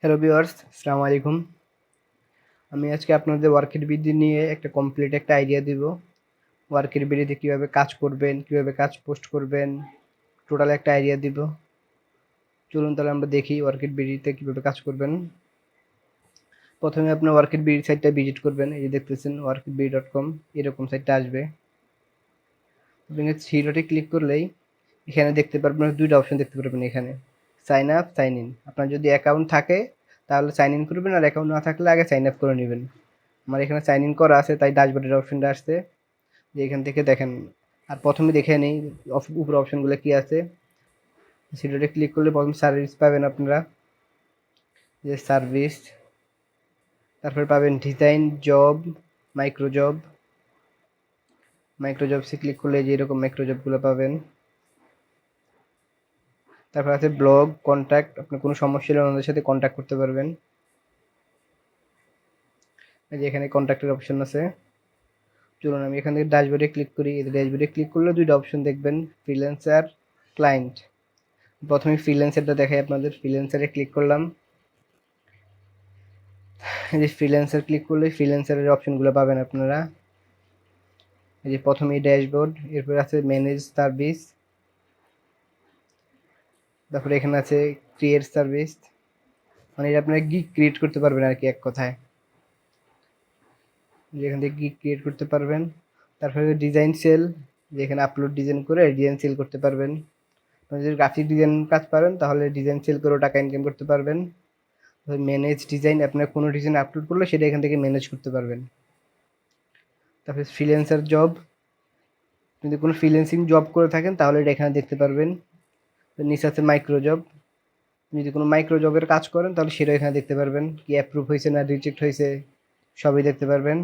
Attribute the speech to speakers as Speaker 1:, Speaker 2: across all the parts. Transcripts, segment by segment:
Speaker 1: Hello viewers, আসসালামু আলাইকুম। আমি আজকে আপনাদের ওয়ার্কের বিডি নিয়ে একটা কমপ্লিট একটা আইডিয়া দিব। ওয়ার্কের বিডিতে কীভাবে কাজ করবেন, কীভাবে কাজ পোস্ট করবেন, টোটাল একটা আইডিয়া দিব। চলুন তাহলে আমরা দেখি ওয়ার্কের বিডিতে কীভাবে কাজ করবেন। প্রথমে আপনার ওয়ার্কের বিডি সাইটটা ভিজিট করবেন। এই যে দেখতেছেন worketbidi.com, এরকম সাইটটা আসবে। আপনি থ্রি ডটে ক্লিক করলেই এখানে দেখতে পারবেন দুইটা অপশন দেখতে পারবেন এখানে, সাইন আপ, সাইন ইন। আপনার যদি অ্যাকাউন্ট থাকে তাহলে সাইন ইন করবেন, আর অ্যাকাউন্ট না থাকলে আগে সাইন আপ করে নেবেন। আমার এখানে সাইন ইন করা আছে তাই ড্যাশবোর্ডের অপশনটা আসছে, যে এখান থেকে দেখেন। আর প্রথমে দেখে নিই উপরে অপশনগুলো কি আছে। সেটাতে ক্লিক করলে প্রথম সার্ভিস পাবেন আপনারা, যে সার্ভিস, তারপর পাবেন design, job, micro job. Micro জবসে ক্লিক করলে যে এরকম মাইক্রো জবগুলো পাবেন। তারপর আছে ব্লগ, কন্ট্যাক্ট, আপনার কোনো সমস্যা হলে ওনাদের সাথে কন্ট্যাক্ট করতে পারবেন। এই যে এখানে কন্ট্যাক্টের অপশন আছে। চলুন আমি এখান থেকে ড্যাশবোর্ডে ক্লিক করি। এই ড্যাশবোর্ডে ক্লিক করলে দুইটা অপশন দেখবেন, ফ্রিল্যান্সার, ক্লায়েন্ট। প্রথমে ফ্রিল্যান্সারটা দেখাই আপনাদের। ফ্রিল্যান্সারে ক্লিক করলাম। এই যে ফ্রিল্যান্সার ক্লিক করলে ফ্রিল্যান্সারের অপশনগুলো পাবেন আপনারা। এই যে প্রথমেই ড্যাশবোর্ড, এরপর আছে ম্যানেজ সার্ভিস, তারপরে এখানে আছে ক্রিয়েট সার্ভিস, মানে এটা আপনারা গিগ ক্রিয়েট করতে পারবেন আর কি, এক কথায়। যেখান থেকে গিগ ক্রিয়েট করতে পারবেন। তারপরে ডিজাইন সেল, যেখানে আপলোড ডিজাইন করে ডিজাইন সেল করতে পারবেন। যদি গ্রাফিক ডিজাইন কাজ পারেন তাহলে ডিজাইন সেল করেও টাকা ইনকাম করতে পারবেন। ম্যানেজ ডিজাইন, আপনার কোনো ডিজাইন আপলোড করলে সেটা এখান থেকে ম্যানেজ করতে পারবেন। তারপরে ফ্রিল্যান্সার জব, যদি কোনো ফ্রিল্যান্সিং জব করে থাকেন তাহলে এটা এখানে দেখতে পারবেন। নিচে আছে মাইক্রো জব, যদি কোনো মাইক্রো জবের কাজ করেন তাহলে সেটা এখানে দেখতে পারবেন, কি অ্যাপ্রুভ হয়েছে না রিজেক্ট হয়েছে সবই দেখতে পারবেন।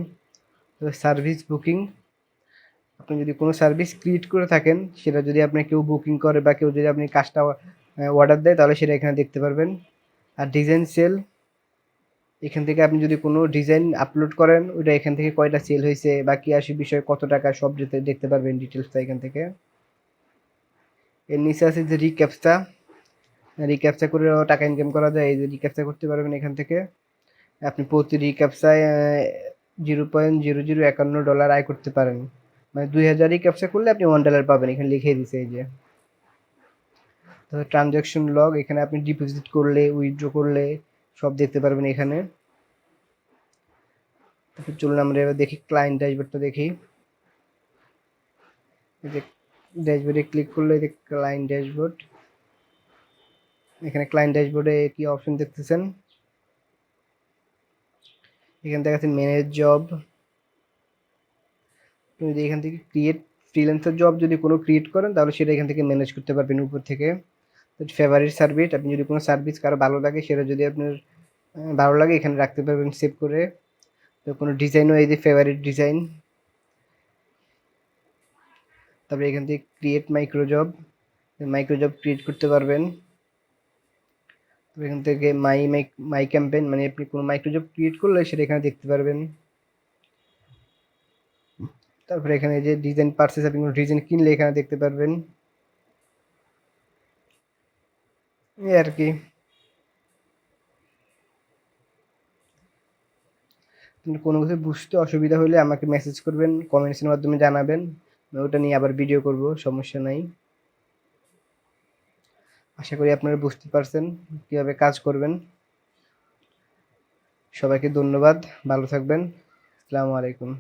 Speaker 1: সার্ভিস বুকিং, আপনি যদি কোনো সার্ভিস ক্রিয়েট করে থাকেন, সেটা যদি আপনি কেউ বুকিং করে বা কেউ যদি আপনি কাজটা অর্ডার দেয় তাহলে সেটা এখানে দেখতে পারবেন। আর ডিজাইন সেল, এখান থেকে আপনি যদি কোনো ডিজাইন আপলোড করেন ওইটা এখান থেকে কয়টা সেল হয়েছে বা কি আসে বিষয়ে কত টাকা সব দেখতে পারবেন ডিটেলসটা এখান থেকে। এর নিচে আছে যে রিক্যাপচা, রিক্যাপচা করেও টাকা ইনকাম করা যায়। এই যে রিক্যাপচা করতে পারবেন এখান থেকে। আপনি প্রতি রিক্যাপচায় $0.0051 আয় করতে পারেন। মানে 2000 রিক্যাপচা করলে আপনি $1 পাবেন, এখানে লিখে দিছে এই যে। ট্রানজাকশন লগ, এখানে আপনি ডিপোজিট করলে, উইথড্র করলে সব দেখতে পারবেন এখানে। চলুন আমরা এবার দেখি ক্লায়েন্ট ড্যাশবোর্ডটা দেখি। এই যে ড্যাশবোর্ডে ক্লিক করলে এই যে ক্লায়েন্ট ড্যাশবোর্ড, এখানে ক্লায়েন্ট ড্যাশবোর্ডে কি অপশন দেখতেছেন, এখান থেকে আছে ম্যানেজ জব। যদি এখান থেকে ক্রিয়েট ফ্রিল্যান্সার জব যদি কোনো ক্রিয়েট করেন তাহলে সেটা এখান থেকে ম্যানেজ করতে পারবেন উপর থেকে। ফেভারিট সার্ভিস, আপনি যদি কোনো সার্ভিস কারো ভালো লাগে সেটা যদি আপনার ভালো লাগে এখানে রাখতে পারবেন সেভ করে। তো কোনো ডিজাইনও এই যে ফেভারিট ডিজাইন। তারপরে এখান থেকে ক্রিয়েট মাইক্রো জব ক্রিয়েট করতে পারবেন। এখান থেকে মাই ক্যাম্পেইন, মানে আপনি কোনো মাইক্রো জব ক্রিয়েট করলে সেটা এখানে দেখতে পারবেন। তারপরে এখানে যে ডিজাইন পারচেস, আপনি কোনো ডিজাইন কিনলে এখানে দেখতে পারবেন, এই আর কি। কোনো কিছু বুঝতে অসুবিধা হলে আমাকে মেসেজ করবেন, কমেন্টসের মাধ্যমে জানাবেন, ওটা নিয়ে আবার ভিডিও করব, সমস্যা নাই। আশা করি আপনারা বুঝতে পারছেন কীভাবে কাজ করবেন। সবাইকে ধন্যবাদ, ভালো থাকবেন, আসসালামু আলাইকুম।